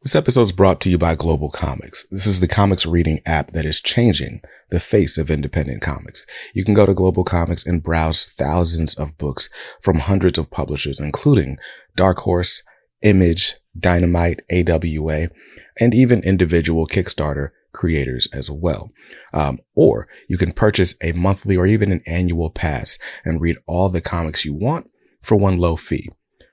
This episode is brought to you by Global Comics. This is the comics reading app that is changing the face of independent comics. You can go to Global Comics and browse thousands of books from hundreds of publishers, including Dark Horse, Image, Dynamite, AWA, and even individual Kickstarter creators as well. Or you can purchase a monthly or even an annual pass and read all the comics you want for one low fee.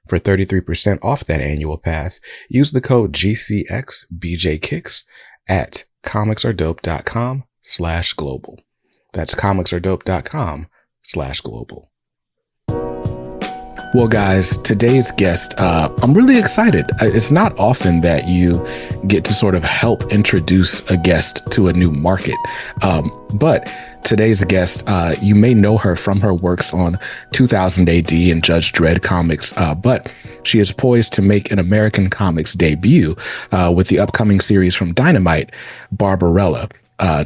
For 33% off that annual pass, use the code GCXBJKicks at comicsaredope.com/global. That's comicsaredope.com/global. Well, guys, today's guest, I'm really excited. It's not often that you get to sort of help introduce a guest to a new market. But today's guest, you may know her from her works on 2000 AD and Judge Dredd comics, but she is poised to make an American comics debut with the upcoming series from Dynamite, Barbarella.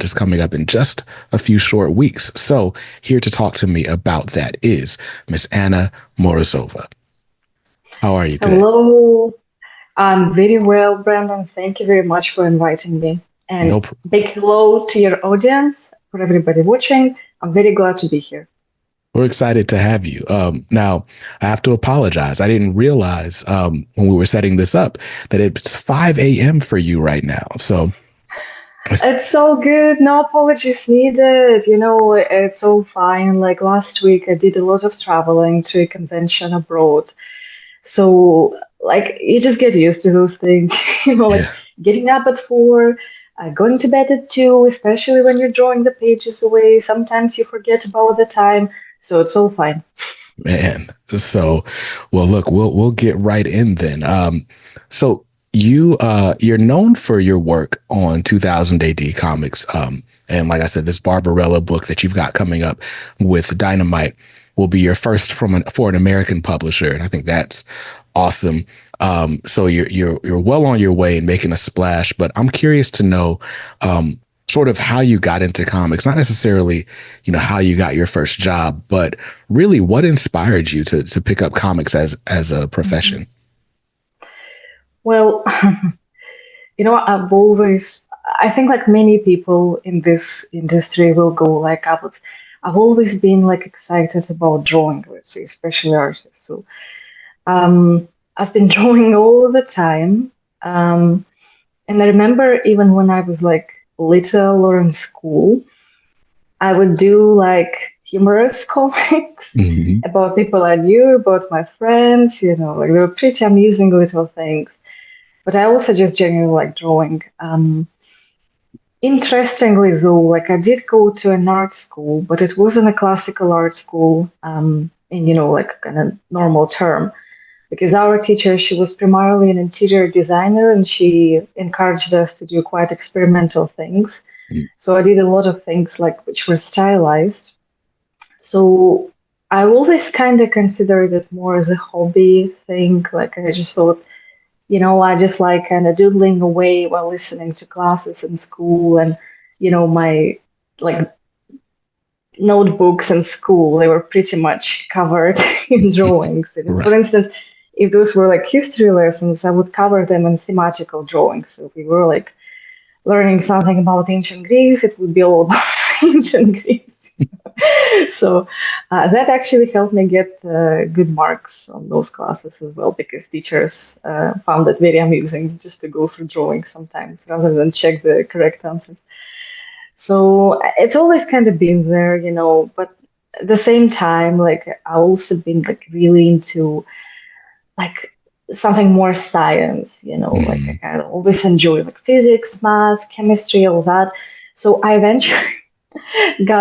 Just coming up in just a few short weeks. So here to talk to me about that is Miss Anna Morozova. How are you today? Hello, I'm very well, Brandon. Thank you very much for inviting me. And big hello to your audience, for everybody watching. I'm very glad to be here. We're excited to have you. Now, I have to apologize. I didn't realize when we were setting this up that it's 5 a.m. for you right now. So it's all good. No apologies needed. It's all fine. Like last week, I did a lot of traveling to a convention abroad. So, you just get used to those things. Getting up at 4, going to bed at 2, especially when you're drawing the pages away. Sometimes you forget about the time. So it's all fine. Man. So, well, look, we'll get right in then. So you're known for your work on 2000 AD comics. And like I said, this Barbarella book that you've got coming up with Dynamite will be your first for an American publisher. And I think that's awesome. So you're well on your way and making a splash, but I'm curious to know, sort of how you got into comics, not necessarily, how you got your first job, but really what inspired you to pick up comics as a profession? Mm-hmm. Well, I think like many people in this industry will go I've always been excited about drawing, let's say, especially artists. So I've been drawing all the time. And I remember even when I was little or in school, I would do humorous comics about people I knew, about my friends, they were pretty amusing little things. But I also just genuinely like drawing. Interestingly, though, I did go to an art school, but it wasn't a classical art school in, kind of normal term. Because our teacher, she was primarily an interior designer, and she encouraged us to do quite experimental things. So I did a lot of things which were stylized. So I always kind of considered it more as a hobby thing. I just thought, I just kind of doodling away while listening to classes in school, and, my notebooks in school, they were pretty much covered in drawings. Right. For instance, if those were history lessons, I would cover them in thematical drawings. So if we were learning something about ancient Greece, it would be all about ancient Greece. So that actually helped me get good marks on those classes as well, because teachers found it very amusing just to go through drawings sometimes rather than check the correct answers. So it's always kind of been there, but at the same time, I also been really into something more science, I kind of always enjoy physics, math, chemistry, all that. So I eventually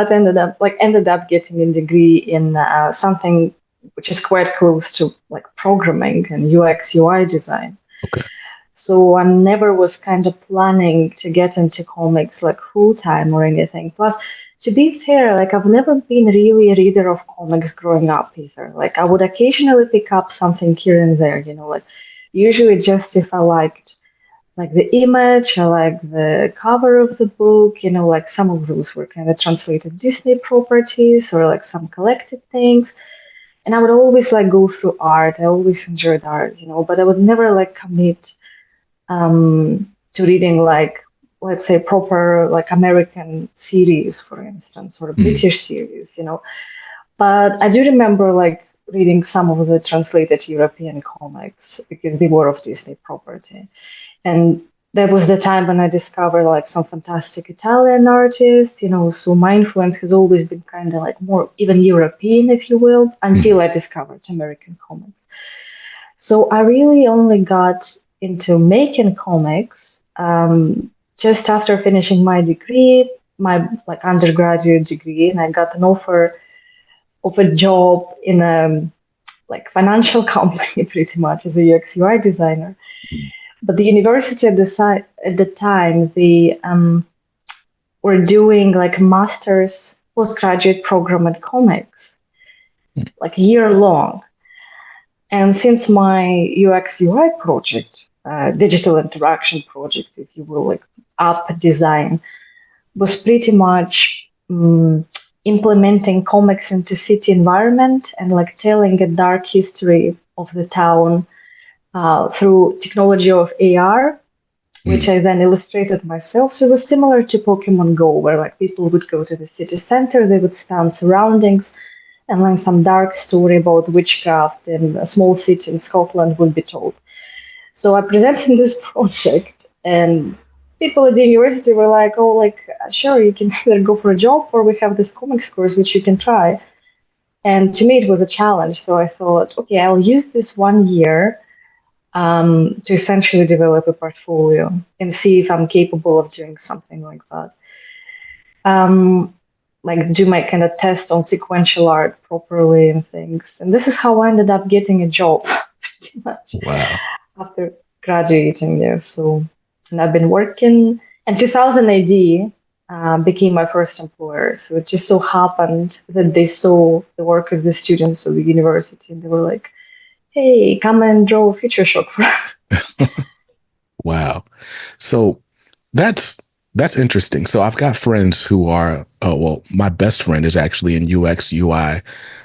ended up getting a degree in something which is quite close to programming and UX UI design. Okay. So I never was kind of planning to get into comics full time or anything. Plus, to be fair, I've never been really a reader of comics growing up either. I would occasionally pick up something here and there, usually just if I liked the image, I like the cover of the book, some of those were kind of translated Disney properties or some collected things. And I would always go through art. I always enjoyed art, but I would never commit to reading like, let's say, proper like American series, for instance, or Mm, British series, you know. But I do remember like reading some of the translated European comics because they were of Disney property. And that was the time when I discovered like some fantastic Italian artists, you know, so my influence has always been kind of like more even European, if you will, until mm, I discovered American comics. So I really only got into making comics just after finishing my degree, my like undergraduate degree, and I got an offer of a job in a like financial company pretty much as a UX UI designer. mm, But the university at the time they were doing like a master's postgraduate program in comics, mm, like year long. And since my UX UI project, digital interaction project, if you will, like app design, was pretty much implementing comics into city environment and like telling a dark history of the town through technology of AR, which mm. I then illustrated myself. So it was similar to Pokemon Go, where like people would go to the city center, they would scan surroundings, and then some dark story about witchcraft in a small city in Scotland would be told. So I presented this project, and people at the university were like, "Oh, like sure, you can either go for a job, or we have this comics course which you can try." And to me, it was a challenge. So I thought, okay, I'll use this 1 year to essentially develop a portfolio and see if I'm capable of doing something like that. Um, like do my kind of test on sequential art properly and things. And this is how I ended up getting a job pretty much Wow. after graduating there. So, and I've been working, and 2000 AD became my first employer. So it just so happened that they saw the work of the students of the university and they were like, hey, come and draw a feature shop for us. Wow. So that's that's interesting. So I've got friends who are well, my best friend is actually in UX UI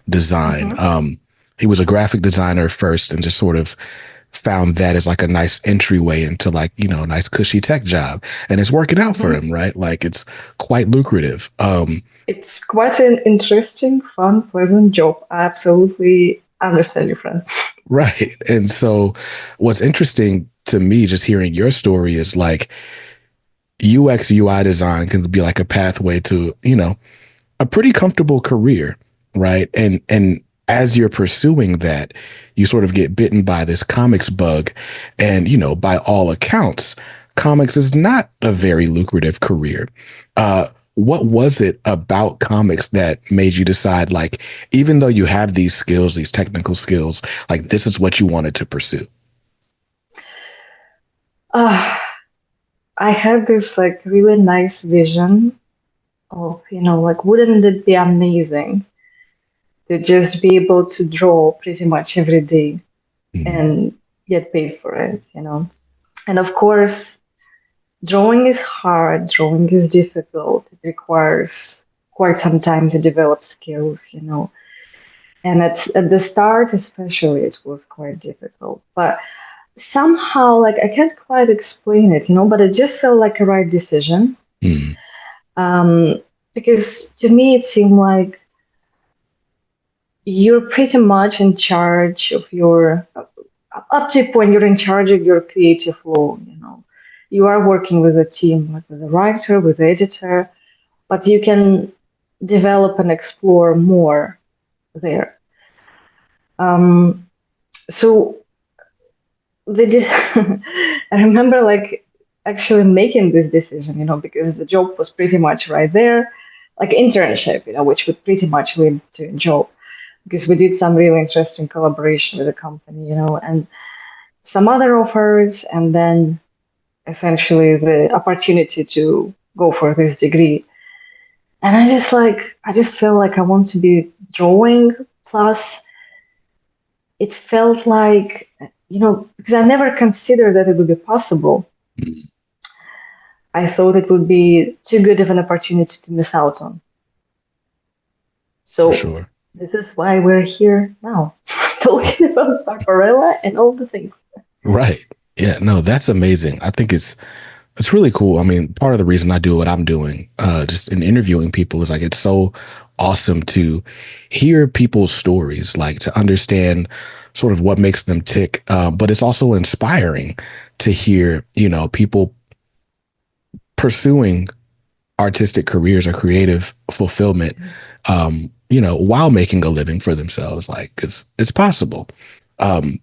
design. Mm-hmm. He was a graphic designer first and just sort of found that as like a nice entryway into like, you know, a nice cushy tech job. And it's working out for Mm-hmm. him, right? Like it's quite lucrative. It's quite an interesting, fun, pleasant job. I absolutely understand your friend. Right. And so what's interesting to me just hearing your story is like UX UI design can be like a pathway to, you know, a pretty comfortable career, right? And as you're pursuing that, you sort of get bitten by this comics bug. And, you know, by all accounts, comics is not a very lucrative career. What was it about comics that made you decide, like, even though you have these skills, these technical skills, like this is what you wanted to pursue? Uh, I had this like really nice vision of, you know, like, wouldn't it be amazing to just be able to draw pretty much every day Mm, and get paid for it, you know? And of course, drawing is hard, drawing is difficult. It requires quite some time to develop skills, you know. And it's at the start, especially, it was quite difficult. But somehow, like, I can't quite explain it, you know, but it just felt like a right decision. mm, Um, because to me, it seemed like you're pretty much in charge of your, up to a point, you're in charge of your creative flow, you know. You are working with a team, like with a writer, with the editor, but you can develop and explore more there. Um, so they just, I remember like actually making this decision, you know, because the job was pretty much right there, like internship, you know, which would pretty much lead to a job because we did some really interesting collaboration with the company, you know, and some other offers, and then essentially the opportunity to go for this degree. And I just felt like I want to be drawing. Plus, it felt like, you know, because I never considered that it would be possible. mm, I thought it would be too good of an opportunity to miss out on. for So sure. this is why we're here now, talking about Barbarella and all the things. Right. Yeah, no, that's amazing. I think it's really cool. I mean, part of the reason I do what I'm doing, just in interviewing people, is like it's so awesome to hear people's stories, like to understand sort of what makes them tick. But it's also inspiring to hear, people pursuing artistic careers or creative fulfillment, while making a living for themselves. Like, it's possible. Um,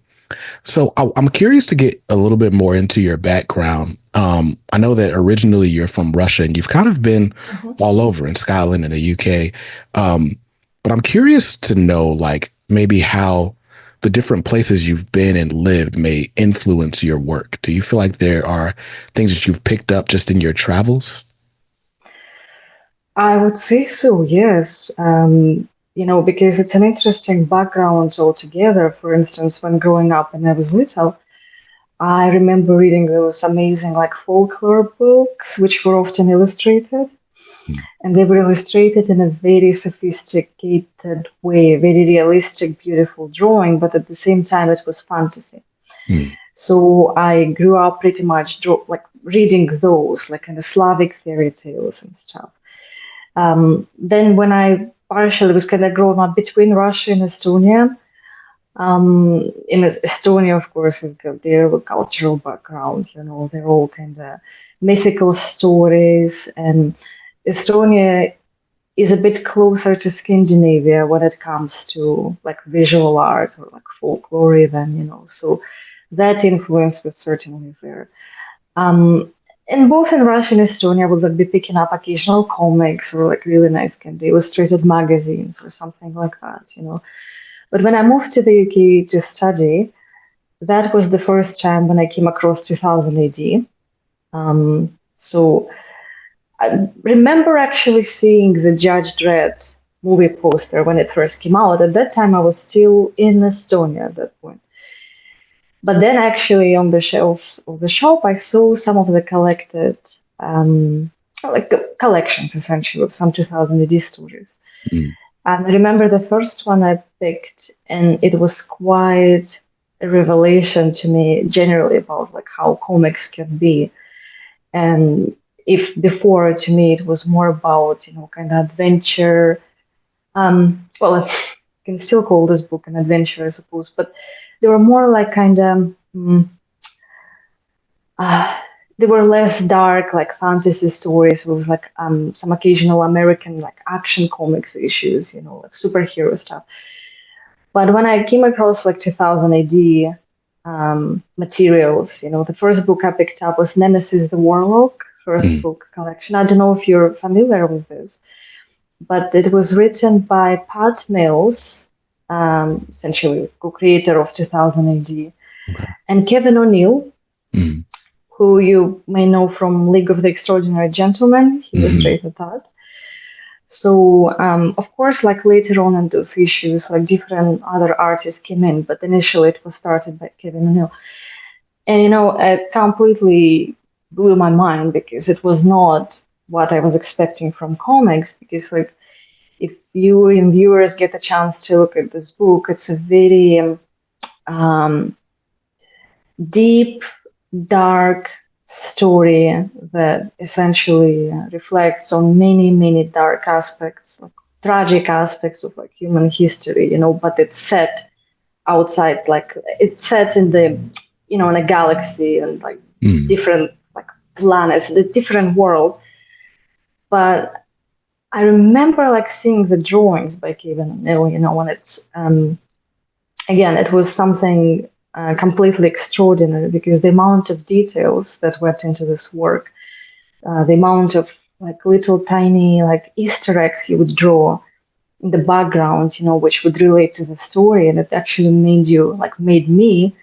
so I'm curious to get a little bit more into your background. I know that originally you're from Russia and you've kind of been Mhm. all over in Scotland and the UK. But I'm curious to know, like, maybe how the different places you've been and lived may influence your work. Do you feel like there are things that you've picked up just in your travels? I would say so, yes. Because it's an interesting background altogether. For instance, when growing up when I was little, I remember reading those amazing like folklore books, which were often illustrated. And they were illustrated in a very sophisticated way, very realistic, beautiful drawing, but at the same time, it was fantasy. Mm, So I grew up pretty much like reading those, like in the Slavic fairy tales and stuff. Then when I partially was kind of growing up between Russia and Estonia, in Estonia, of course, has got their cultural background. They're all kind of mythical stories, and Estonia is a bit closer to Scandinavia when it comes to like visual art or like folklore, even. So that influence was certainly there. Um, and both in Russia and Estonia, I would like be picking up occasional comics or like really nice kind of illustrated magazines or something like that. But when I moved to the UK to study, that was the first time when I came across 2000 AD. So I remember actually seeing the Judge Dredd movie poster when it first came out. At that time, I was still in Estonia at that point. But then, actually, on the shelves of the shop, I saw some of the collected, like collections essentially of some 2000 AD stories. mm, And I remember the first one I picked, and it was quite a revelation to me generally about like how comics can be. And if before to me it was more about kind of adventure, well, I can still call this book an adventure, I suppose, but they were more like kind of uh, they were less dark, like fantasy stories with like some occasional American like action comics issues, like superhero stuff. But when I came across like 2000 AD materials, the first book I picked up was Nemesis the Warlock, first mm, book collection. I don't know if you're familiar with this, but it was written by Pat Mills, essentially co-creator of 2000 AD, okay. and Kevin O'Neill, Mm, who you may know from League of the Extraordinary Gentlemen. He mhm, illustrated that. So, of course, like later on in those issues, like different other artists came in, but initially it was started by Kevin O'Neill. And, it completely blew my mind because it was not what I was expecting from comics. Because, like, if you and viewers get a chance to look at this book, it's a very um, deep, dark story that essentially reflects on many, many dark aspects, like tragic aspects of like human history, but it's set outside, like it's set in the, in a galaxy and like mm, different like planets, the different world. But I remember like seeing the drawings by Kevin O'Neill, when it's again, it was something completely extraordinary because the amount of details that went into this work, the amount of like little tiny like Easter eggs he would draw in the background, which would relate to the story, and it actually made me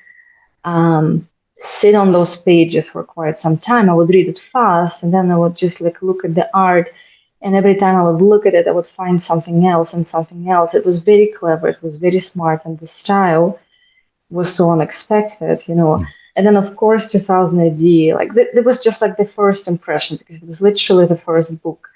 um, sit on those pages for quite some time. I would read it fast, and then I would just like look at the art. And every time I would look at it, I would find something else and something else. It was very clever. It was very smart, and the style was so unexpected. mm. And then, of course, 2000 AD, like that was just like the first impression because it was literally the first book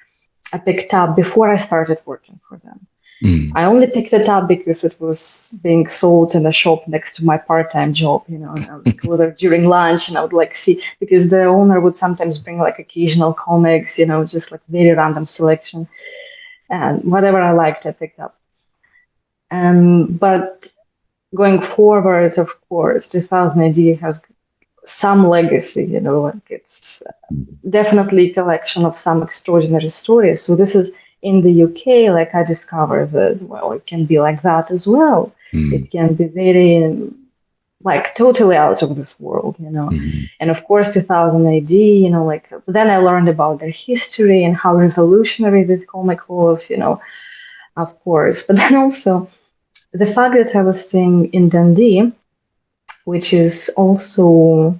I picked up before I started working for them. Mm. I only picked it up because it was being sold in a shop next to my part-time job, and I would go there during lunch and I would like see, because the owner would sometimes bring like occasional comics, just like very random selection, and whatever I liked, I picked up. But going forward, of course, 2000 AD has some legacy, like it's definitely a collection of some extraordinary stories. So this is in the UK, like I discovered that, well, it can be like that as well. Mm. It can be very, like totally out of this world. Mm. And of course, 2000 AD, like then I learned about their history and how revolutionary this comic was, of course. But then also the fact that I was staying in Dundee, which is also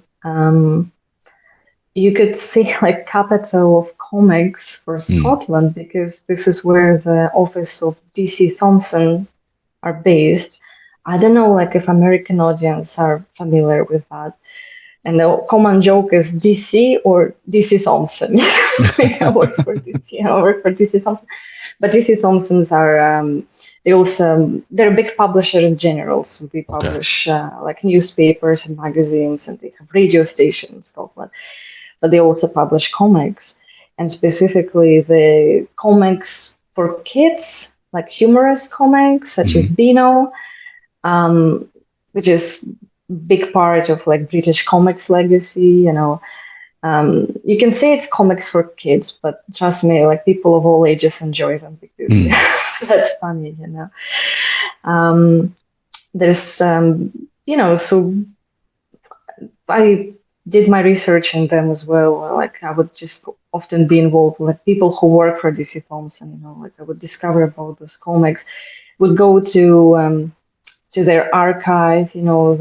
you could say like capital of comics for Mm. Scotland, because this is where the office of DC Thompson are based. I don't know like if American audience are familiar with that. And the common joke is DC or DC Thompson. Like I work for DC, I work for DC Thompson. But DC Thompsons are they're a big publisher in general. So they Okay. publish like newspapers and magazines, and they have radio stations in Scotland, but they also publish comics, and specifically the comics for kids, like humorous comics such as Mm. Beano, um, which is big part of like British comics legacy. You can say it's comics for kids, but trust me, like people of all ages enjoy them because Mm. that's funny. Um, there's so I did my research in them as well. Like I would just often be involved with people who work for DC Films, and like I would discover about those comics. Would go to their archive,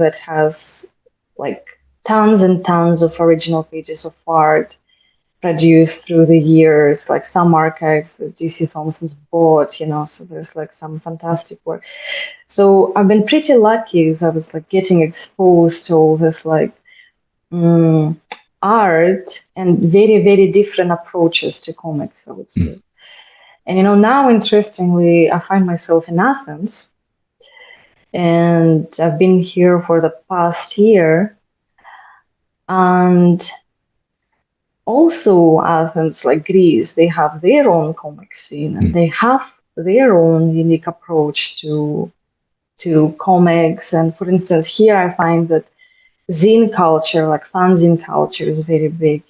that has like tons and tons of original pages of art produced through the years, like some archives that DC Thompson's bought, so there's like some fantastic work. So I've been pretty lucky as I was like getting exposed to all this like mm, art and very, very different approaches to comics, I would say. Mm. And now interestingly, I find myself in Athens, and I've been here for the past year. And also, Athens, like Greece, they have their own comic scene, and Mm. they have their own unique approach to comics. And for instance, here I find that zine culture, like fanzine culture, is very big.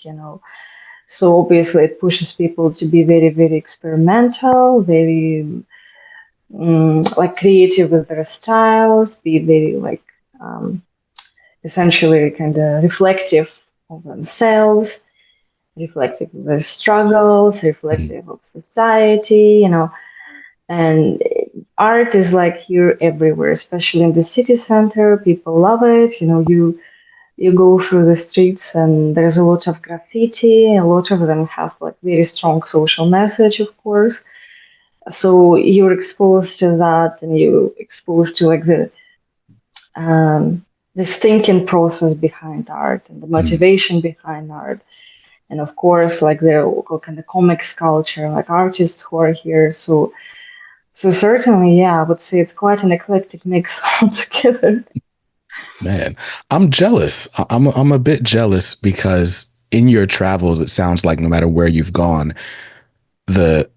So obviously, it pushes people to be very, very experimental, very like creative with their styles, be very like essentially kind of reflective of themselves, reflective of their struggles, Mm. reflective of society. And art is like here everywhere, especially in the city center. People love it. You go through the streets and there's a lot of graffiti. A lot of them have like very strong social message, of course. So you're exposed to that, and you exposed to like um, this thinking process behind art and the Mm. motivation behind art. And of course, like the local kind of comics culture, like artists who are here. So certainly, yeah, I would say it's quite an eclectic mix altogether. Man, I'm jealous. I'm a bit jealous because in your travels, it sounds like no matter where you've gone, the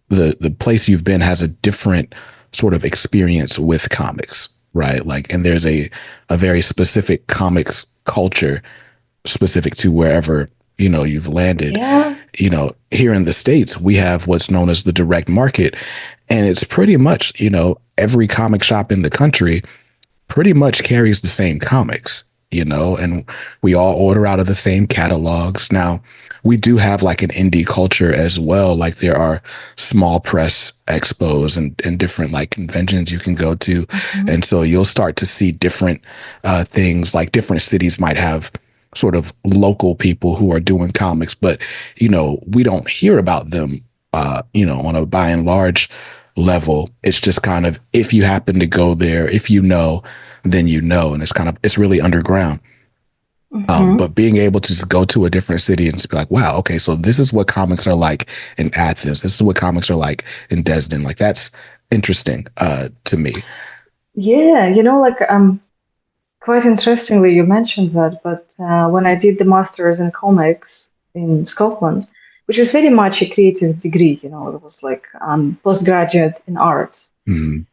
place you've been has a different sort of experience with comics, right? Like, and there's a very specific comics culture specific to wherever you've landed. Yeah. Here in the States, we have what's known as the direct market, and it's pretty much every comic shop in the country pretty much carries the same comics, and we all order out of the same catalogs. Now, we do have like an indie culture as well. Like there are small press expos and different like conventions you can go to. Mhm. And so you'll start to see different things, like different cities might have sort of local people who are doing comics, but we don't hear about them on a by and large level. It's just kind of, if you happen to go there, if then and it's really underground. Mhm. But being able to just go to a different city and just be like, wow, okay, so this is what comics are like in Athens. This is what comics are like in Dresden. Like interesting to me. Yeah, like quite interestingly, you mentioned that, but when I did the master's in comics in Scotland, which was very much a creative degree, it was like postgraduate in art, Mm,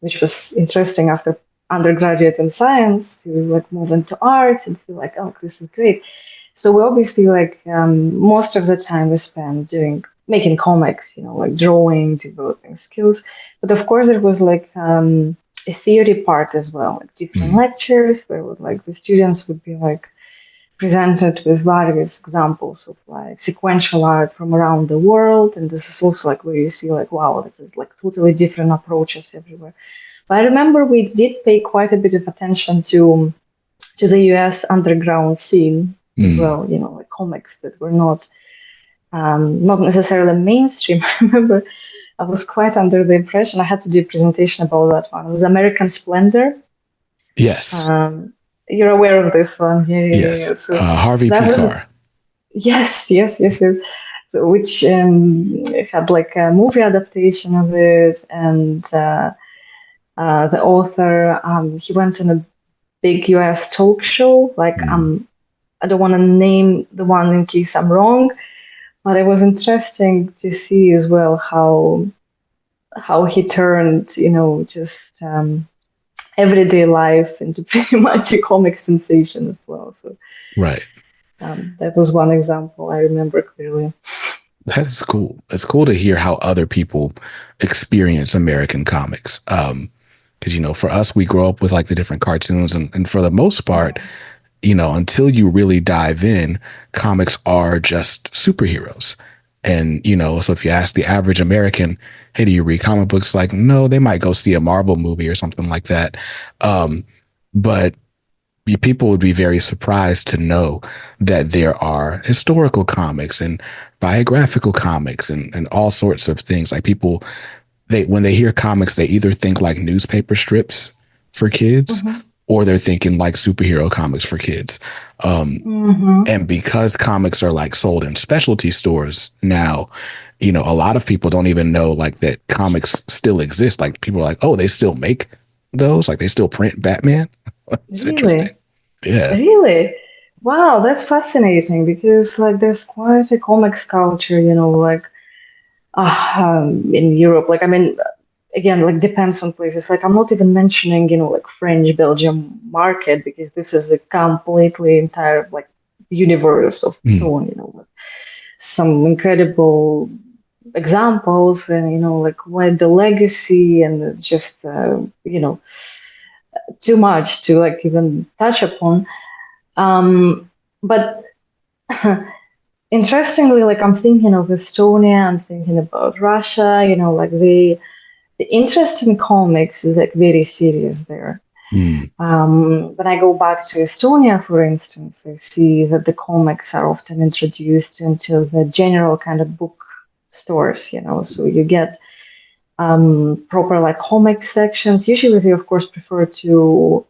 which was interesting after undergraduate in science to like move into art and feel like, oh, this is great. So we obviously like most of the time we spent doing making comics, like drawing, developing skills. But of course, there was like a theory part as well, like different mm, lectures where would like the students would be like presented with various examples of like sequential art from around the world, and this is also like where you see like, wow, this is like totally different approaches everywhere. But I remember we did pay quite a bit of attention to the US underground scene as mm. well, like comics that were not necessarily mainstream. I remember I was quite under the impression I had to do a presentation about that one. It was American Splendor. Yes, Um, you're aware of this one, yeah, yeah, yeah. yes. Yeah. So Harvey that was Picar. yes, yes, yes, yes. So which it had like a movie adaptation of it, and the author he went on a big US talk show. Like Mm, I don't want to name the one in case I'm wrong, but it was interesting to see as well how he turned, just everyday life into pretty much a comic sensation as well. So right. that was one example I remember clearly. That's cool. It's cool to hear how other people experience American comics. Because for us, we grow up with like the different cartoons, and for the most part, Mhm. until you really dive in, comics are just superheroes. And, so if you ask the average American, hey, do you read comic books? Like, no, they might go see a Marvel movie or something like that. But people would be very surprised to know that there are historical comics and biographical comics and all sorts of things. Like people, when they hear comics, they either think like newspaper strips for kids Mhm. or they're thinking like superhero comics for kids. Um, Mhm. and because comics are like sold in specialty stores now, a lot of people don't even know like that comics still exist. Like people are like, oh, they still make those? Like they still print Batman? It's interesting. Really? Yeah. Really? Wow, that's fascinating because like there's quite a comics culture, like in Europe. Like I mean, again, like depends on places. Like I'm not even mentioning, like French Belgium market because this is a completely entire like universe of its Mm, own, with some incredible examples and like what the legacy and it's just too much to like even touch upon. But interestingly, like I'm thinking of Estonia, I'm thinking about Russia, like the interest in comics is like very serious there. mm, When I go back to Estonia, for instance, I see that the comics are often introduced into the general kind of book stores, so you get proper like comic sections. Usually, they of course prefer to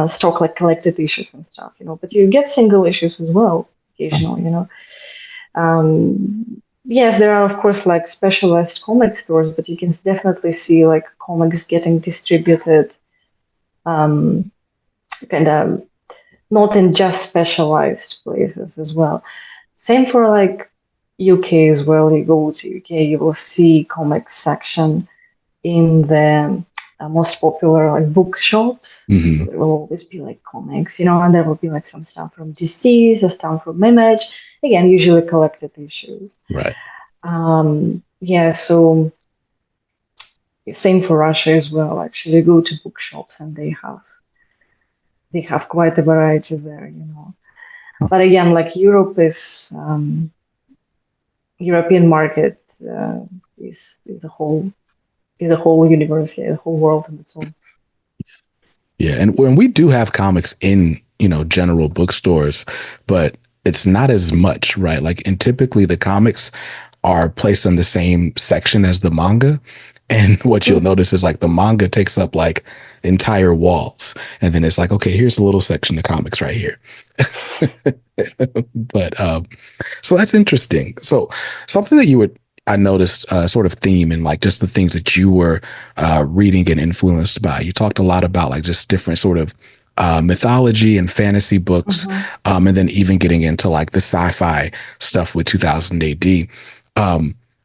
stock like collected issues and stuff, but you get single issues as well occasionally, yes, there are of course like specialized comic stores, but you can definitely see like comics getting distributed um, kind of not in just specialized places as well. Same for like UK as well. You go to UK, you will see comics section in the most popular like bookshops. So hmm. there will always be like comics, and there will be like some stuff from DC, some stuff from Image. Again, usually collected issues. Right. Yeah, so same for Russia as well. Actually, go to bookshops and they have quite a variety there. But again, like Europe is European market is a whole universe, yeah, a whole world in its own. Yeah. And when we do have comics in, general bookstores, but it's not as much, right? Like, and typically the comics are placed in the same section as the manga. And what you'll Mhm. notice is like the manga takes up like entire walls. And then it's like, okay, here's a little section of comics right here. But so that's interesting. So something that you would I noticed a sort of theme in like just the things that you were reading and influenced by. You talked a lot about like just different sort of mythology and fantasy books, and then even getting into like the sci-fi stuff with 2000 AD.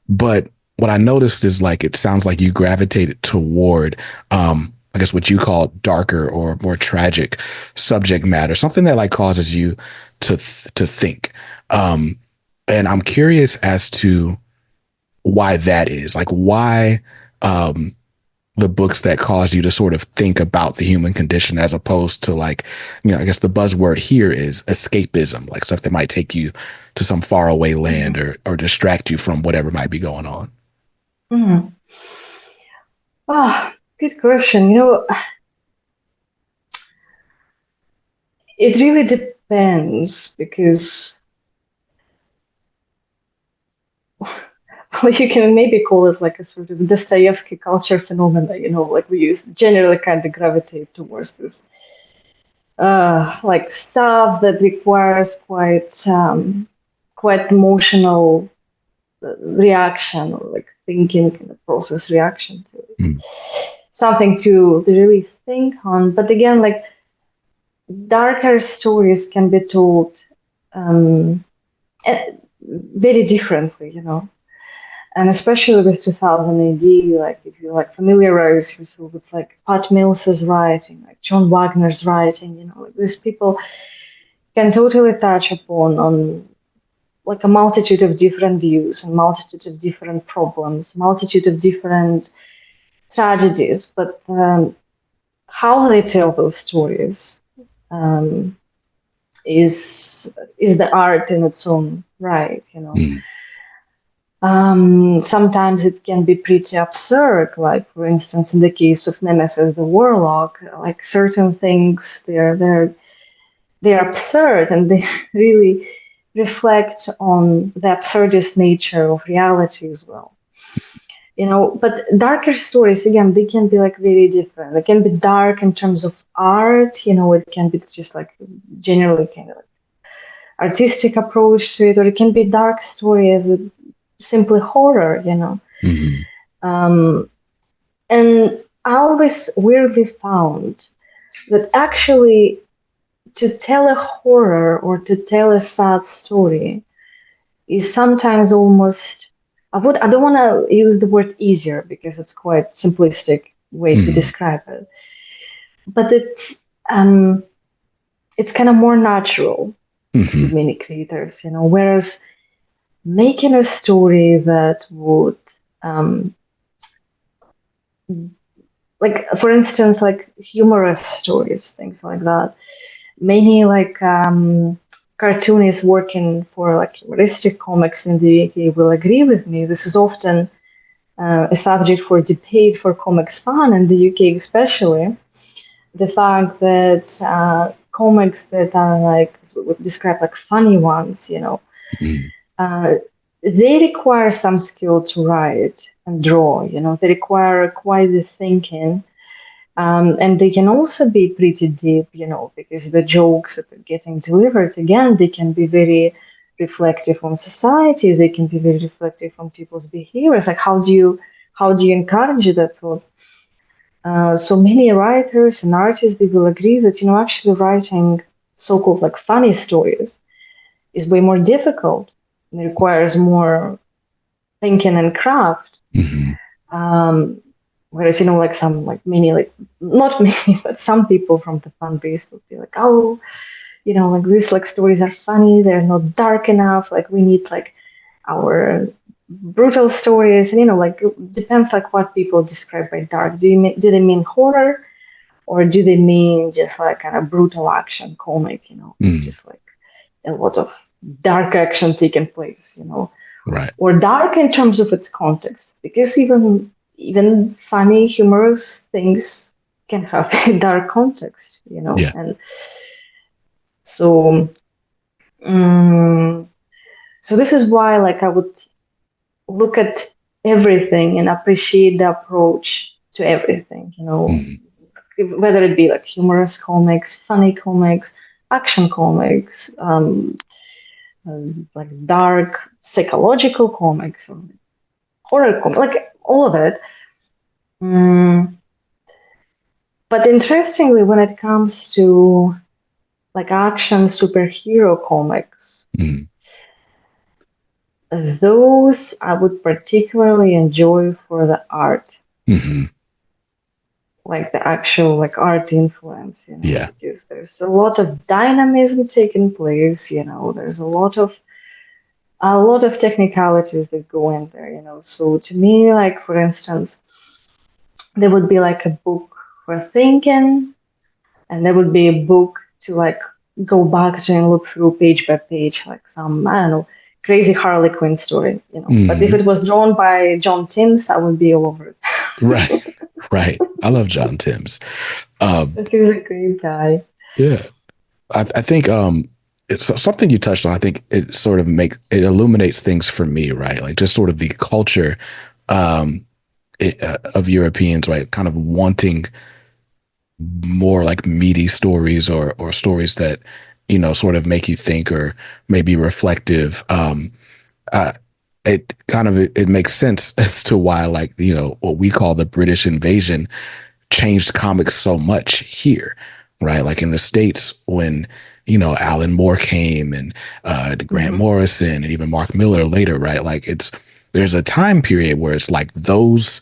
But what I noticed is like it sounds like you gravitated toward, I guess, what you call darker or more tragic subject matter, something that like causes you to think. And I'm curious as to why that is, like why the books that cause you to sort of think about the human condition as opposed to like, I guess the buzzword here is escapism, like stuff that might take you to some faraway land or distract you from whatever might be going on. Ah, good question. It really depends because what you can maybe call it like a sort of Dostoevsky culture phenomena, like we use generally kind of gravitate towards this like stuff that requires quite emotional reaction or like thinking kind of process reaction to it. Something to really think on. But again, like darker stories can be told very differently. And especially with 2000 AD, like if you like familiarize yourself with like Pat Mills's writing, like John Wagner's writing, like these people can totally touch upon on like a multitude of different views and multitude of different problems, multitude of different tragedies. But how they tell those stories is the art in its own right. Sometimes it can be pretty absurd, like for instance in the case of Nemesis the Warlock, like certain things they're absurd and they really reflect on the absurdist nature of reality as well. But darker stories, again, they can be like very different. They can be dark in terms of art, it can be just like generally kind of like artistic approach to it, or it can be dark story as a simply horror. And I always weirdly found that actually to tell a horror or to tell a sad story is sometimes almost I don't want to use the word easier because it's quite simplistic way to describe it, but it's kind of more natural to many creators, whereas making a story that would like for instance like humorous stories, things like that. Many like cartoonists working for like humoristic comics in the UK will agree with me. This is often a subject for debate for comics fan in the UK, especially the fact that comics that are like would describe like funny ones, they require some skill to write and draw. They require quite the thinking. And they can also be pretty deep, because the jokes that are getting delivered, again, they can be very reflective on society. They can be very reflective on people's behaviors. Like, how do you encourage that thought? So many writers and artists, they will agree that, actually writing so-called like funny stories is way more difficult. It requires more thinking and craft. Whereas, like some, like many, like not many, but some people from the fan base would be like, oh, like these like stories are funny. They're not dark enough. Like we need like our brutal stories. And, like it depends like what people describe by dark. Do they mean horror, or do they mean just like kind of brutal action comic? Just like a lot of dark action taking place. Right. Or dark in terms of its context, because even funny, humorous things can have a dark context, Yeah. And so, so this is why, like, I would look at everything and appreciate the approach to everything, whether it be like humorous comics, funny comics, action comics, like dark psychological comics, or horror, like all of it. Mm, but interestingly, when it comes to like action superhero comics, Mm, those I would particularly enjoy for the art, hmm. like the actual like art influence, Yeah. because there's a lot of dynamism taking place, there's a lot of technicalities that go in there. So to me, like for instance, there would be like a book for thinking, and there would be a book to like go back to and look through page by page, like some, I don't know, crazy Harley Quinn story. But if Hmm. it was drawn by John Timms, I would be all over it. Right. Right. I love John Timms. Um, He's a great guy. yeah. I think it's something you touched on. I think it sort of it illuminates things for me, right? Like just sort of the culture um, of Europeans, right? Kind of wanting more like meaty stories or stories that sort of make you think or maybe reflective. Uh, it kind of it makes sense as to why like what we call the British invasion changed comics so much here, right? Like in the States when, Alan Moore came and Grant Hmm. Morrison and even Mark Miller later, right? Like there's a time period where it's like those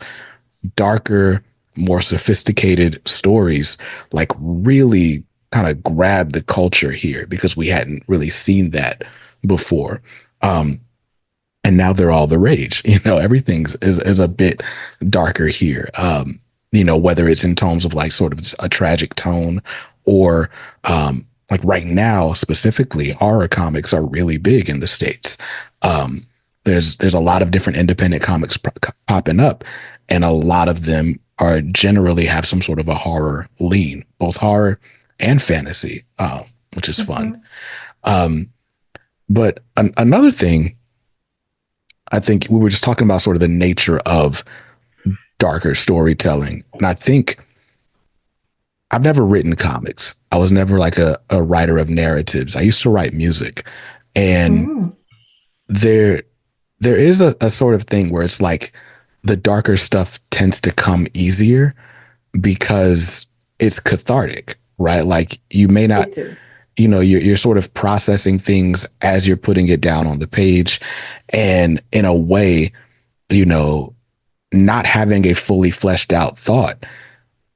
darker, more sophisticated stories like really kind of grabbed the culture here because we hadn't really seen that before. Um, and now they're all the rage. Everything's is a bit darker here. Whether it's in tones of like sort of a tragic tone or like right now specifically, horror comics are really big in the States. Um, there's a lot of different independent comics popping up, and a lot of them are generally have some sort of a horror lean, both horror and fantasy, which is fun. Hmm. Um, but another thing I think we were just talking about sort of the nature of darker storytelling. And I think I've never written comics. I was never like a writer of narratives. I used to write music. And Mm. there there is a sort of thing where it's like the darker stuff tends to come easier because it's cathartic, right? Like you may not, It is. you're sort of processing things as you're putting it down on the page. And in a way, you know, not having a fully fleshed out thought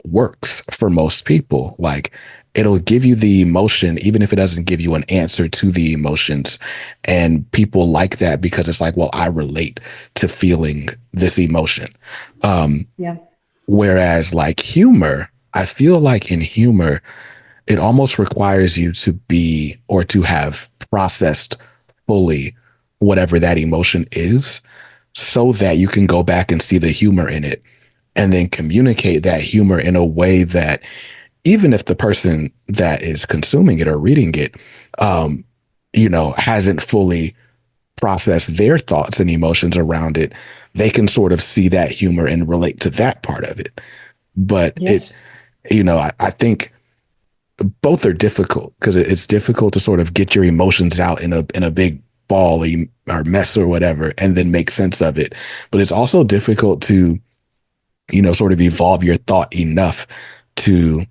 works for most people. Like it'll give you the emotion, even if it doesn't give you an answer to the emotions. And people like that because it's like, well, I relate to feeling this emotion. Um, Yeah. whereas like humor, I feel like in humor, it almost requires you to be or to have processed fully whatever that emotion is so that you can go back and see the humor in it and then communicate that humor in a way that even if the person that is consuming it or reading it, um, hasn't fully processed their thoughts and emotions around it, they can sort of see that humor and relate to that part of it. But Yes. I think both are difficult because it's difficult to sort of get your emotions out in a big ball or mess or whatever and then make sense of it. But it's also difficult to sort of evolve your thought enough to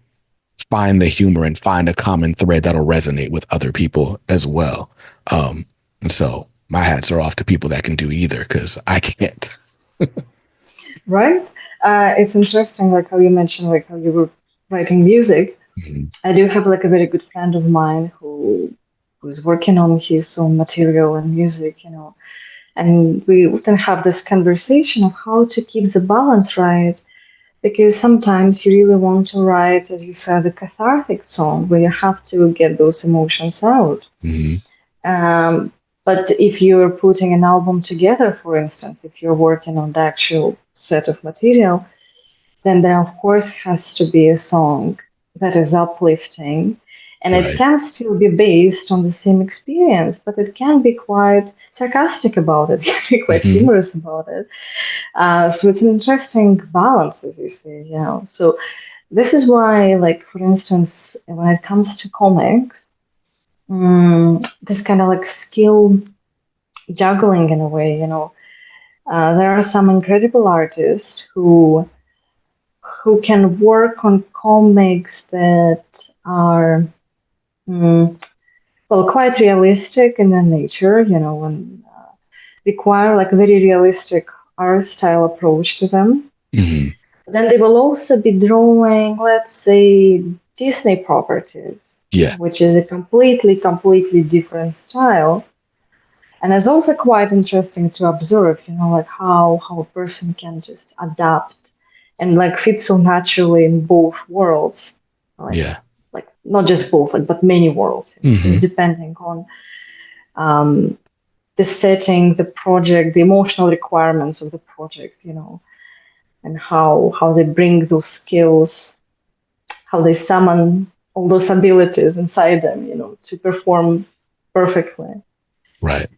find the humor and find a common thread that'll resonate with other people as well. And so my hats are off to people that can do either because I can't. Right. It's interesting, like how you mentioned, like how you were writing music. Mhm. I do have like a very good friend of mine who's working on his own material and music. And we often have this conversation of how to keep the balance right. Because sometimes you really want to write, as you said, a cathartic song where you have to get those emotions out. Mhm. Um, but if you're putting an album together, for instance, if you're working on the actual set of material, then there of course has to be a song that is uplifting, and it Right. can still be based on the same experience, but it can be quite sarcastic about it, can be quite Hmm. humorous about it. So it's an interesting balance, as you say. So this is why, like for instance, when it comes to comics, this kind of like skill juggling in a way, There are some incredible artists who can work on comics that are well, quite realistic in their nature, and require like a very realistic art style approach to them. Mm-hmm. Then they will also be drawing, let's say, Disney properties, Yeah. which is a completely different style. And it's also quite interesting to observe, like how a person can just adapt and like fit so naturally in both worlds, like Yeah. like not just both, like but many worlds, Mm-hmm. just depending on um, the setting, the project, the emotional requirements of the project, and how they bring those skills, how they summon all those abilities inside them, to perform perfectly. Right.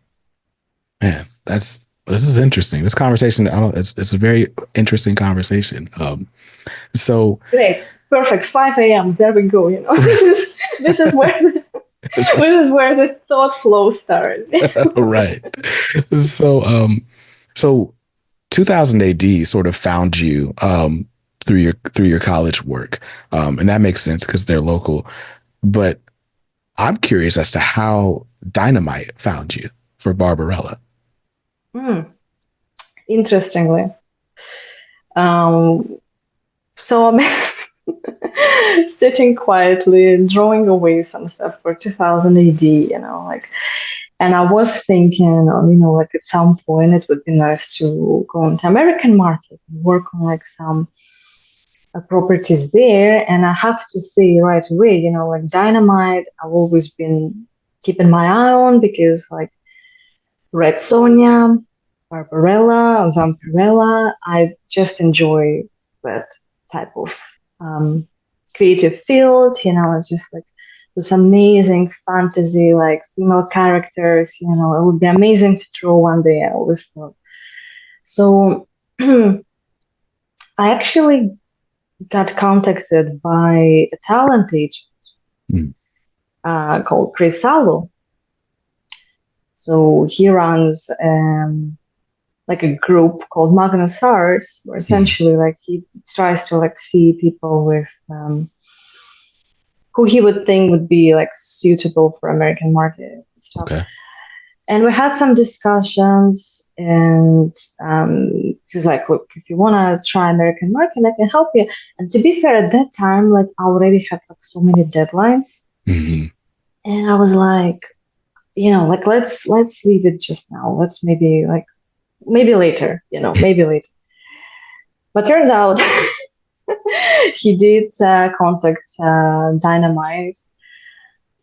Man, this is interesting. This conversation, I don't, it's a very interesting conversation. So Great, perfect. 5 a.m. There we go. right, This is where this is where the thought flow starts. right. So so 2000 AD sort of found you through your college work, and that makes sense because they're local. But I'm curious as to how Dynamite found you for Barbarella. Hmm. Interestingly, um, so I'm sitting quietly and drawing away some stuff for 2000 AD, like, and I was thinking, like at some point it would be nice to go into American market and work on like some properties there. And I have to say right away, like Dynamite, I've always been keeping my eye on because like Red Sonja, Barbarella, Vampirella, I just enjoy that type of um, creative field. It's just like this amazing fantasy, like female characters. It would be amazing to draw one day. I always thought. So I actually got contacted by a talent agent Mm. called Chris Salo. So he runs like a group called Magnus Arts, where Mm. essentially like he tries to like see people with who he would think would be like suitable for American market and stuff. Okay. And we had some discussions, and he was like, "Look, if you want to try American market, I can help you." And to be fair, at that time, like I already had like so many deadlines, Mm-hmm. and I was like, like let's leave it just now. Let's maybe later, maybe later. But turns out he did contact Dynamite,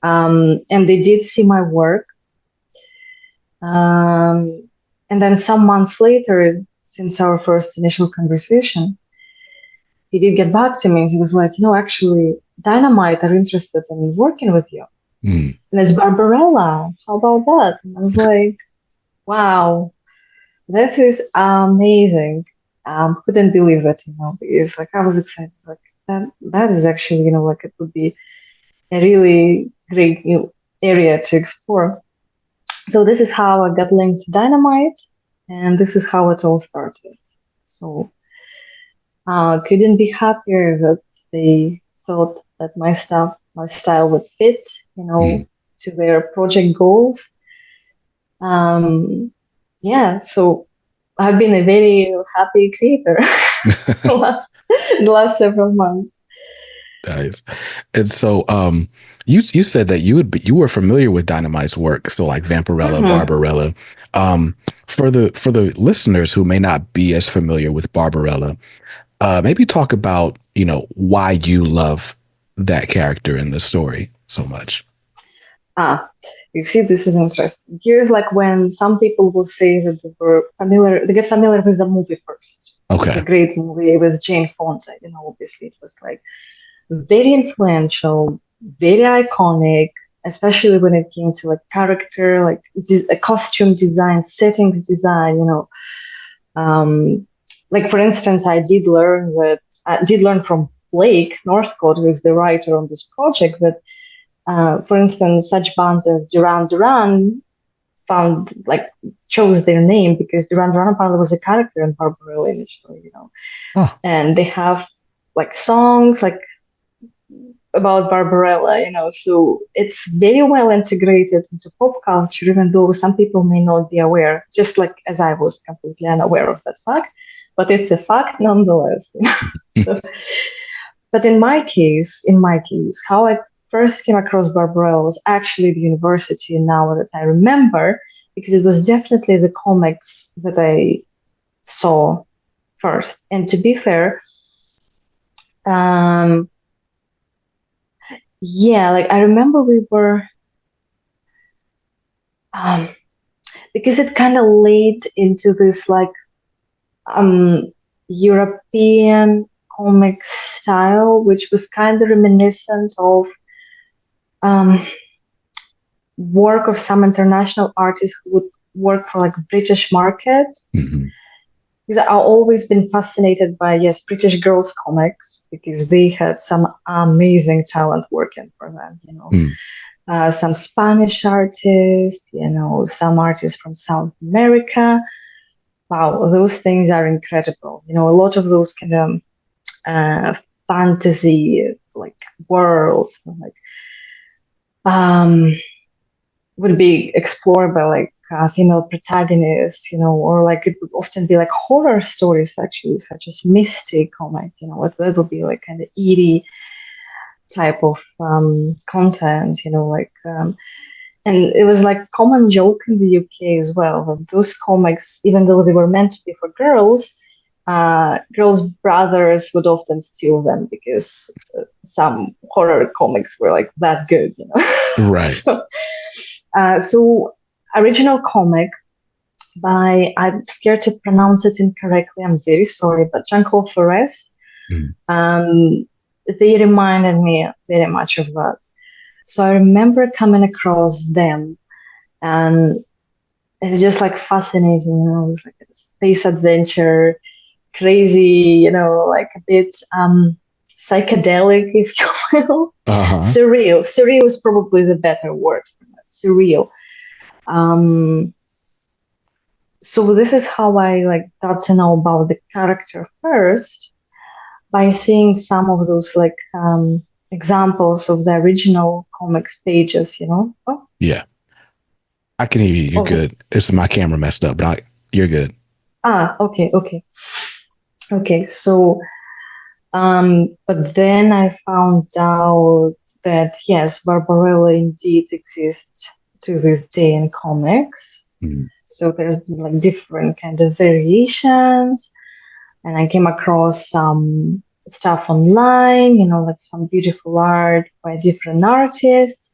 and they did see my work. And then some months later, since our first initial conversation, he did get back to me. He was like, actually, Dynamite are interested in working with you. Mm. And it's Barbarella. How about that? And I was like, wow, that is amazing. Couldn't believe it, because like I was excited. Like that is actually, like it would be a really great new area to explore. So this is how I got linked to Dynamite, and this is how it all started. So couldn't be happier that they thought that my style would fit, Mm. to their project goals. Um, yeah, so I've been a very happy creator the last several months. Nice. And so, you said that you were familiar with Dynamite's work, so like Vampirella, Mm-hmm. Barbarella. Um, for the listeners who may not be as familiar with Barbarella, maybe talk about why you love that character in the story so much. Ah, you see, this is interesting. Here's like when some people will say that they get familiar with the movie first, with the Okay. great movie with Jane Fonda. Obviously it was like very influential, very iconic, especially when it came to like character, like a costume design, settings design. Like for instance, I did learn from Blake Northcott, who is the writer on this project, that for instance, such bands as Duran Duran found like chose their name because Duran Duran apparently was a character in Barbarella initially, Oh. and they have like songs like about Barbarella, so it's very well integrated into pop culture, even though some people may not be aware, just like as I was completely unaware of that fact, but it's a fact nonetheless. So, but in my case, how I first came across Barbarella was actually the university now that I remember, because it was definitely the comics that I saw first. And to be fair, yeah, like I remember we were, because it kind of laid into this like European comic style, which was kind of reminiscent of work of some international artists who would work for like British market. Mm-hmm. Because I've always been fascinated by, yes, British girls comics, because they had some amazing talent working for them, some Spanish artists, some artists from South America. Wow, those things are incredible. A lot of those kind of fantasy like worlds like would be explored by like female protagonists, or like it would often be like horror stories actually, such as mystery comic, it would be like kind of eerie type of content, and it was like common joke in the UK as well that those comics, even though they were meant to be for girls, girls' brothers would often steal them because some horror comics were like that good, Right. So original comic by, I'm scared to pronounce it incorrectly, I'm very sorry, but Jean-Claude Flores. They reminded me very much of that. So I remember coming across them, and it's just like fascinating, it's like a space adventure, crazy, like a bit psychedelic, if you will. Uh-huh. Surreal is probably the better word for that. Surreal. So this is how I like got to know about the character first, by seeing some of those like examples of the original comics pages, Oh. Yeah. I can hear you. You're good. It's my camera messed up, but you're good. Okay. So, but then I found out that yes, Barbarella indeed exists to this day in comics. Mm. So there's like different kind of variations, and I came across some stuff online, like some beautiful art by different artists.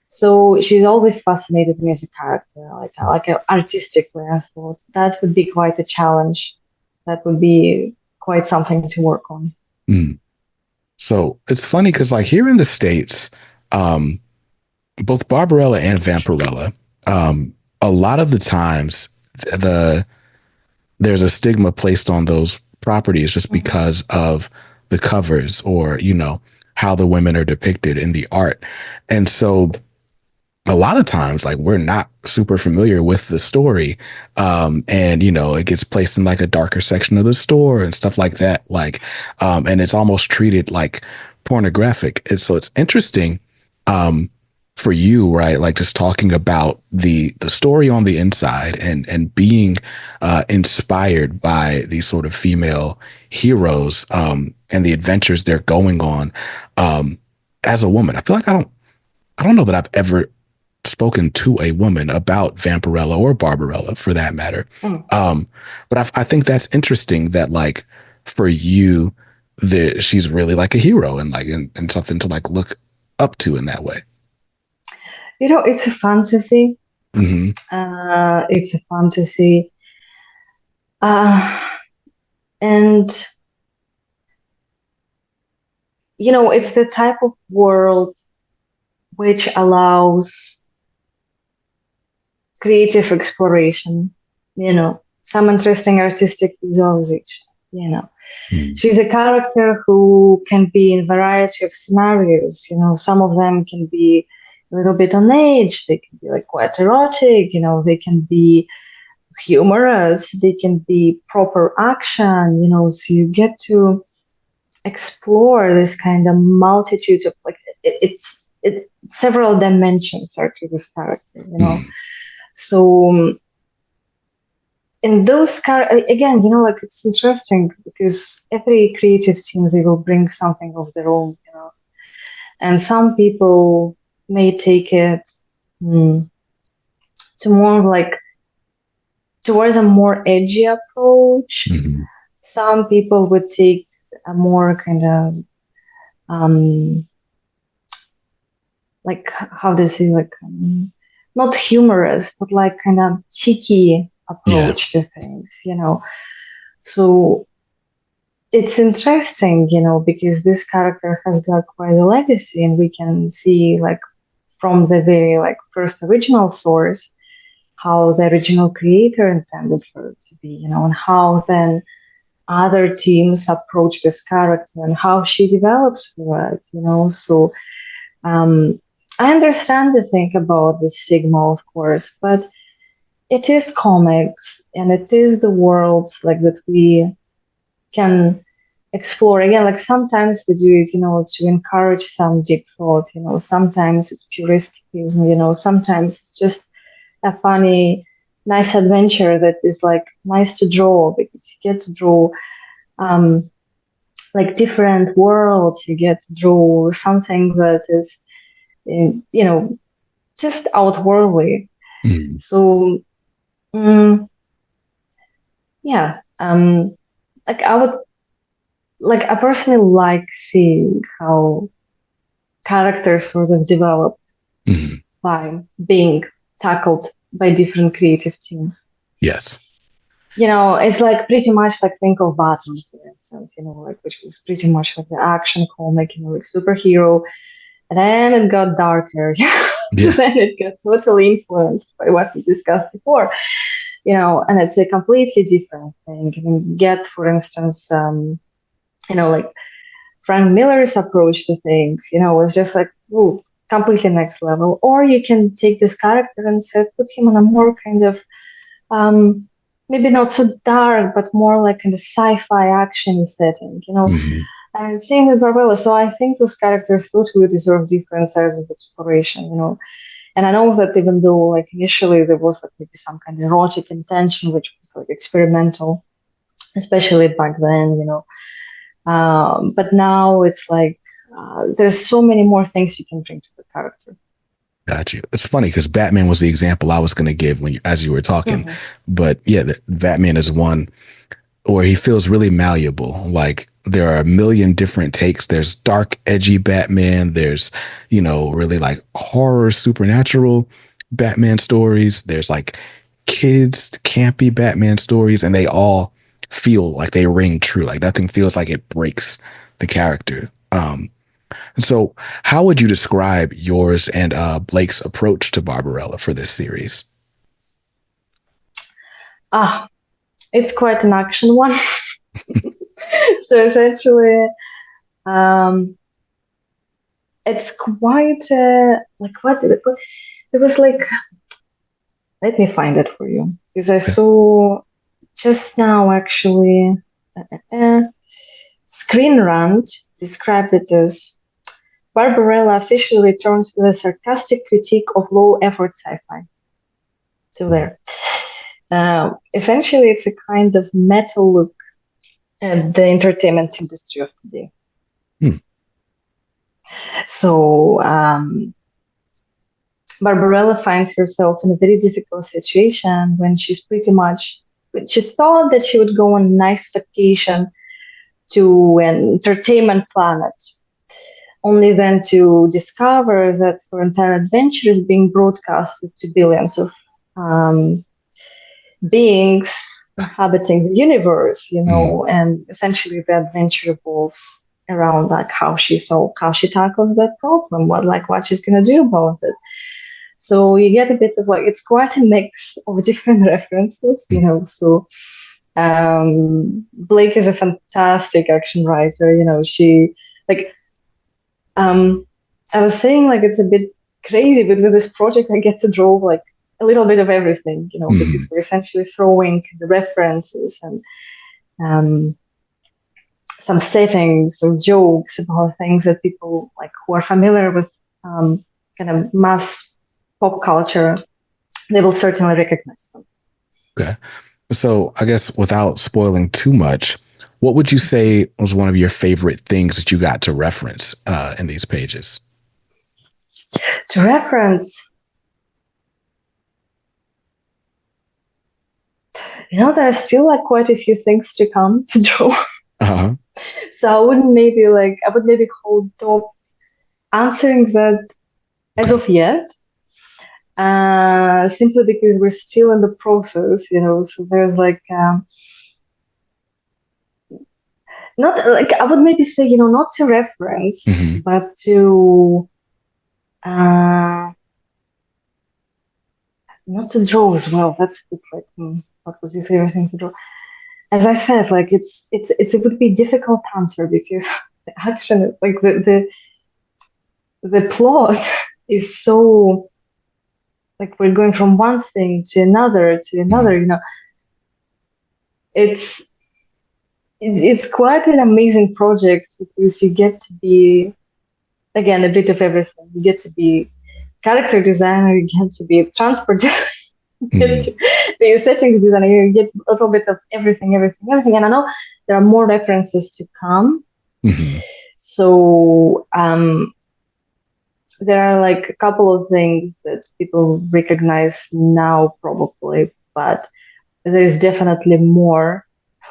So she's always fascinated me as a character, like artistically. I thought that would be quite a challenge. That would be quite something to work on. Mm. So it's funny because like here in the States, both Barbarella and Vampirella, a lot of the times there's a stigma placed on those properties just because of the covers or, how the women are depicted in the art. And so a lot of times, like we're not super familiar with the story. And, it gets placed in like a darker section of the store and stuff like that. Like, and it's almost treated like pornographic. And so it's interesting, for you, right? Like just talking about the story on the inside and being inspired by these sort of female heroes and the adventures they're going on. As a woman, I feel like I don't know that I've ever spoken to a woman about Vampirella or Barbarella for that matter. But I think that's interesting that like for you, she's really like a hero and like and something to like look up to in that way. It's a fantasy. Mm-hmm. It's a fantasy. And, it's the type of world which allows creative exploration, some interesting artistic visualization, She's a character who can be in a variety of scenarios, some of them can be a little bit on age, they can be like quite erotic, they can be humorous, they can be proper action, so you get to explore this kind of multitude of like several dimensions are to this character. So in those again, like it's interesting because every creative team, they will bring something of their own, and some people may take it to more like towards a more edgy approach. Mm-hmm. Some people would take a more kind of like how do you say, like not humorous, but like kind of cheeky approach to things, So it's interesting, because this character has got quite a legacy, and we can see like from the very like first original source how the original creator intended for it to be, and how then other teams approach this character and how she develops for it, So I understand the thing about the stigma, of course, but it is comics and it is the worlds like that we can explore. Again, like sometimes we do it, to encourage some deep thought, sometimes it's puristicism, sometimes it's just a funny, nice adventure that is like nice to draw because you get to draw like different worlds. You get to draw something that is, just outworldly. Mm. So, yeah, like I personally like seeing how characters sort of develop by being tackled by different creative teams. Yes. It's like pretty much like think of Batman, for instance, like which was pretty much like the action comic, like superhero. And then it got darker. Then it got totally influenced by what we discussed before. And it's a completely different thing. You can get, for instance, like Frank Miller's approach to things, was just like, ooh, completely next level. Or you can take this character and put him on a more kind of, maybe not so dark, but more like in the sci-fi action setting, And same with Barbarella. So I think those characters totally deserve different styles of exploration, And I know that even though like initially there was like maybe some kind of erotic intention, which was like experimental, especially back then, but now it's like there's so many more things you can bring to the character. Got you. It's funny because Batman was the example I was going to give as you were talking, but yeah, Batman is one where he feels really malleable. Like there are a million different takes. There's dark, edgy Batman. There's, really like horror, supernatural Batman stories. There's like kids, campy Batman stories, and they all feel like they ring true. Like nothing feels like it breaks the character. So how would you describe yours and Blake's approach to Barbarella for this series? It's quite an action one. So essentially, it's quite like what it was like. Let me find it for you because I saw just now actually. Screen Rant described it as Barbarella officially returns with a sarcastic critique of low-effort sci-fi. So there. Essentially, it's a kind of meta look at the entertainment industry of today. So Barbarella finds herself in a very difficult situation when she thought that she would go on a nice vacation to an entertainment planet, only then to discover that her entire adventure is being broadcasted to billions of beings inhabiting the universe, and essentially the adventure revolves around like how she tackles that problem, what she's gonna do about it. So you get a bit of like it's quite a mix of different references, So Blake is a fantastic action writer. She like I was saying like it's a bit crazy, but with this project, I get to draw like a little bit of everything, because we're essentially throwing the references and some settings or jokes about things that people like who are familiar with kind of mass pop culture, they will certainly recognize them. Okay. So I guess without spoiling too much, what would you say was one of your favorite things that you got to reference in these pages? To reference, there's still like quite a few things to come to draw. Uh-huh. So I would maybe hold off answering that as of yet, simply because we're still in the process, so there's like, not like, I would maybe say, not to reference, but to, not to draw as well. It's like, what was your favorite thing to draw? As I said, like it would be a difficult answer because the action, like the plot is so, like, we're going from one thing to another, it's quite an amazing project because you get to be, again, a bit of everything. You get to be character designer, you get to be transport designer, you get to be setting designer, you get a little bit of everything. And I know there are more references to come. So there are like a couple of things that people recognize now probably, but there's definitely more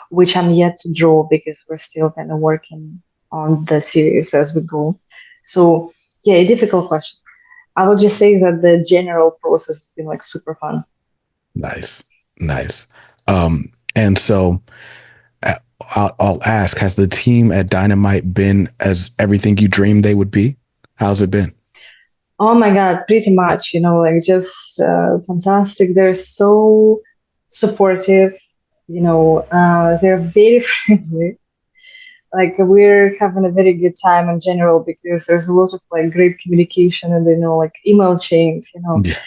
which I'm yet to draw because we're still kind of working on the series as we go. So yeah, a difficult question. I will just say that the general process has been like super fun. Nice. And so I'll ask, has the team at Dynamite been as everything you dreamed they would be? How's it been? Oh my God, pretty much, like just fantastic. They're so supportive, they're very friendly. Like we're having a very good time in general because there's a lot of like great communication and like email chains, Yeah.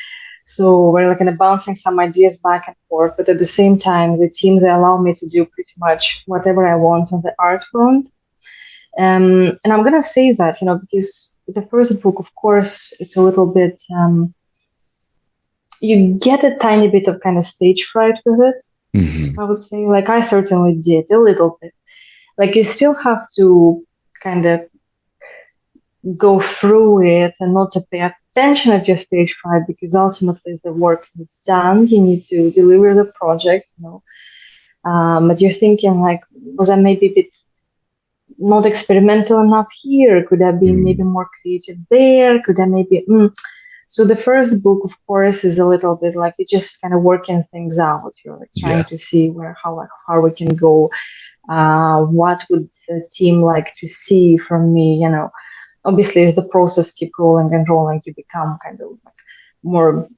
So we're like kind of bouncing some ideas back and forth, but at the same time, the team, they allow me to do pretty much whatever I want on the art front. And I'm gonna say that, because the first book, of course, it's a little bit, you get a tiny bit of kind of stage fright with it. I would say, like I certainly did a little bit. Like you still have to kind of go through it and not to pay attention at your stage fright because ultimately the work is done. You need to deliver the project, but you're thinking like, was I maybe a bit not experimental enough here? Could I be maybe more creative there? Could I maybe... So the first book, of course, is a little bit like you're just kind of working things out. You're like trying to see how far we can go. What would the team like to see from me? Obviously, as the process keep rolling and rolling, you become kind of like more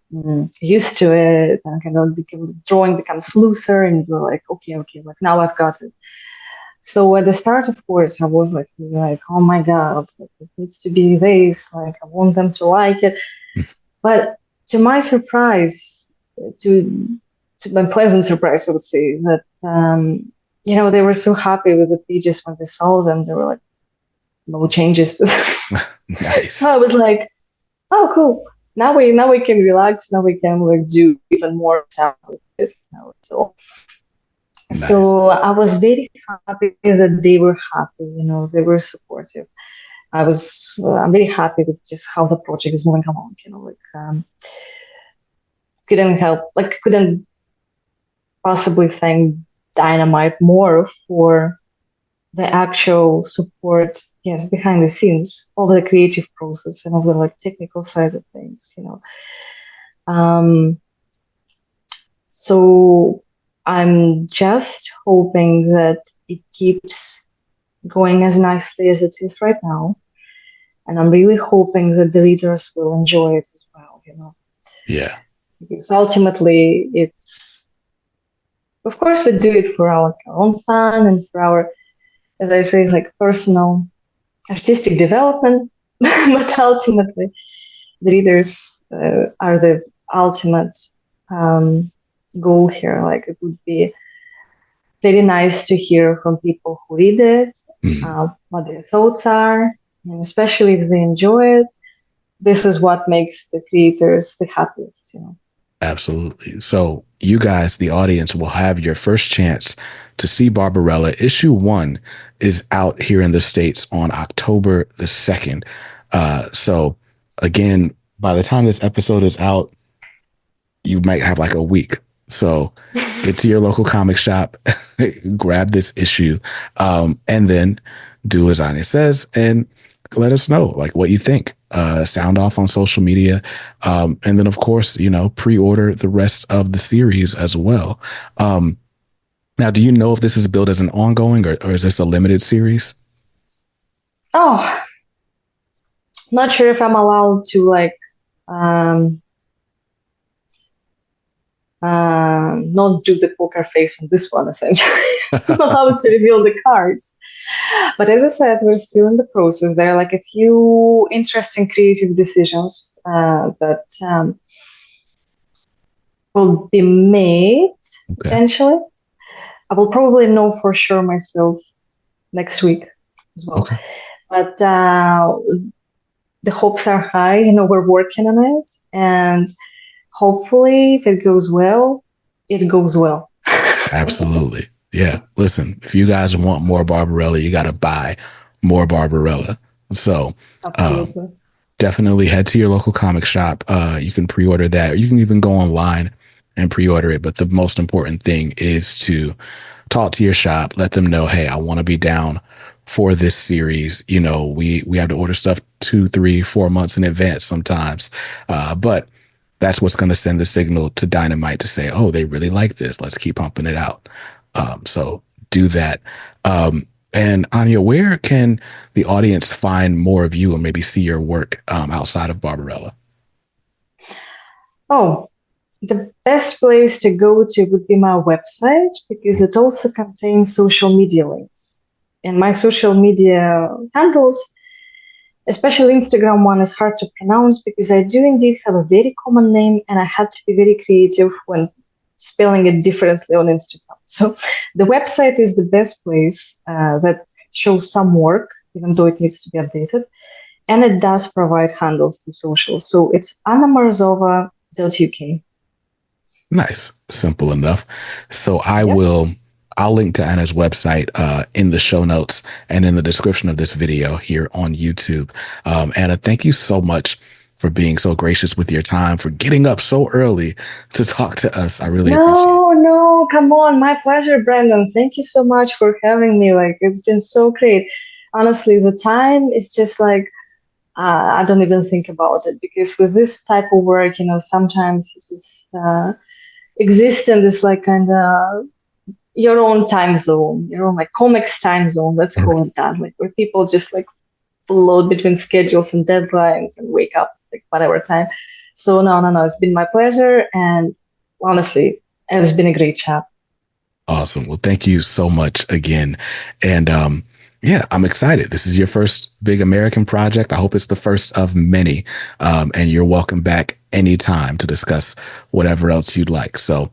used to it, and kind of drawing becomes looser, and you're like, okay, like now I've got it. So at the start, of course, I was like, oh my God, like, it needs to be this. Like I want them to like it. But to my surprise, to my pleasant surprise, I would say that they were so happy with the pages when they saw them. They were like, no changes to them. Nice. So I was like, oh, cool. Now we can relax. Now we can like do even more stuff with this. So I was very happy that they were happy. They were supportive. I'm very happy with just how the project is moving along. Couldn't possibly thank Dynamite more for the actual support, yes, behind the scenes, all the creative process and all the like technical side of things. So I'm just hoping that it keeps going as nicely as it is right now. And I'm really hoping that the readers will enjoy it as well, Yeah. Because ultimately it's, of course, we do it for our own fun and for our, as I say, like personal artistic development. But ultimately the readers are the ultimate goal here. Like, it would be very nice to hear from people who read it, what their thoughts are, and especially if they enjoy it. This is what makes the creators the happiest, you know. Absolutely. So you guys, the audience, will have your first chance to see Barbarella. Issue 1 is out here in the States on October the 2nd. So again, by the time this episode is out, you might have like a week. So get to your local comic shop, grab this issue, and then do as Anya says and let us know like what you think. Sound off on social media. And then of course, you know, pre-order the rest of the series as well. Now, do you know if this is billed as an ongoing or is this a limited series? Oh, not sure if I'm allowed to like not do the poker face on this one, essentially. I'm allowed to reveal the cards. But as I said, we're still in the process. There are like a few interesting creative decisions that will be made potentially. I will probably know for sure myself next week as well. Okay. But the hopes are high. You know, we're working on it, and hopefully, if it goes well, it goes well. Absolutely. Yeah. Listen, if you guys want more Barbarella, you got to buy more Barbarella. So definitely head to your local comic shop. You can pre-order that, or you can even go online and pre-order it. But the most important thing is to talk to your shop, let them know, hey, I want to be down for this series. You know, we have to order stuff 2, 3, 4 months in advance sometimes. But that's what's going to send the signal to Dynamite to say, oh, they really like this. Let's keep pumping it out. So do that. And Anya, where can the audience find more of you and maybe see your work outside of Barbarella? Oh, the best place to go to would be my website, because it also contains social media links. And my social media handles, especially Instagram one, is hard to pronounce because I do indeed have a very common name and I had to be very creative when spelling it differently on Instagram. So the website is the best place that shows some work, even though it needs to be updated. And it does provide handles to social. So it's annamorozova.uk. Nice. Simple enough. So I'll link to Anna's website in the show notes and in the description of this video here on YouTube. Anna, thank you so much for being so gracious with your time, for getting up so early to talk to us. I really appreciate it. No, come on. My pleasure, Brandon. Thank you so much for having me. Like, it's been so great. Honestly, the time is just like, I don't even think about it, because with this type of work, you know, sometimes it just exists in this like kind of your own time zone, your own like comics time zone, let's call it that, like where people just like float between schedules and deadlines and wake up like whatever time. So no, it's been my pleasure, and honestly, it's been a great chat. Awesome. Well, thank you so much again. And yeah, I'm excited. This is your first big American project. I hope it's the first of many. And you're welcome back anytime to discuss whatever else you'd like. So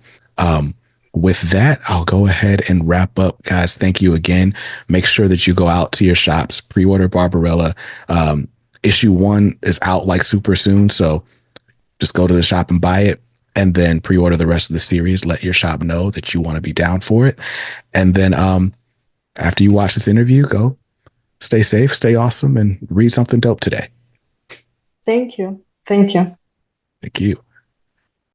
with that, I'll go ahead and wrap up, guys. Thank you again. Make sure that you go out to your shops, pre-order Barbarella. Issue 1 is out like super soon. So just go to the shop and buy it, and then pre-order the rest of the series. Let your shop know that you want to be down for it. And then after you watch this interview, go stay safe, stay awesome, and read something dope today. Thank you. Thank you. Thank you.